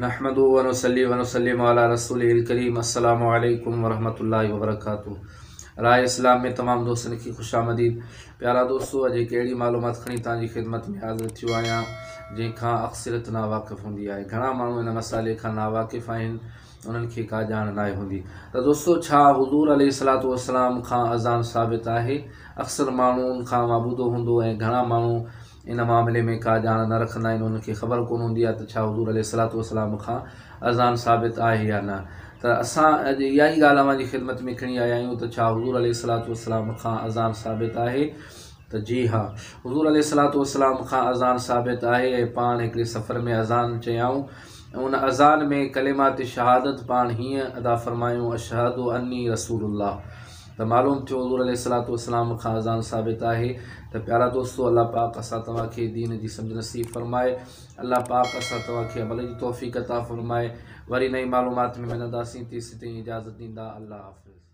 नहमदु व नुसल्ली व नुसल्लिमु अला रसूलिल करीम। अस्सलामु अलैकुम वरहमतुल्लाहि वबरकातुहू। राहे इस्लाम में तमाम दोस्तन की खुशामदीद। प्यारा दोस्तों, अॼु हिकु अहिड़ी मालूमात खणी तव्हांजी ख़िदमत में हाज़िर थियो आहियां जंहिंखां अक्सरियत नावाक़िफ़ हूंदी आहे। घणा माण्हू इन मसाइले खां नावाक़िफ़ आहिनि, उन्हनि खे का ॼाण नाहे हूंदी। त दोस्तों, छा हुज़ूर सलातो वसलाम खां अज़ान साबित आहे? अक्सर माण्हुनि खां मां ॿुधो हूंदो ऐं घणा माण्हू इन मामले में का ॼाण न रखंदा आहिनि, उनखे ख़बर कोन हूंदी आहे त छा हुज़ूर सलातो वसलाम खां अज़ान साबित आहे या न। त असां अॼु इहा ई ॻाल्हि अव्हांजी ख़िदमत में खणी आया आहियूं त छा हुज़ूर सलातो वसलाम खां अज़ान साबित आहे? त जी हा, हुज़ूर सलातो वसलाम खां अज़ान साबित आहे। ऐं पाण हिकिड़े सफ़र में अज़ान चयाऊं ऐं उन अज़ान में कलिमात शहादत पाण हीअं अदा फ़रमायूं, अशहदु अन्नी रसूलुल्लाह। त मालूम थियो हुज़ूर सलातो वसलाम खां अज़ान साबित आहे। त प्यारा दोस्तों, अल्लाह पाक असां तव्हांखे दीन जी सम्झ नसीब फ़रमाए। अल्लाह पाक असां तव्हांखे अमल जी तौफ़ीक़ अता फ़रमाए। वरी नई मालूमात में मिलंदासीं। तेसिताईं इजाज़त ॾींदा। अल्लाह हाफ़िज़।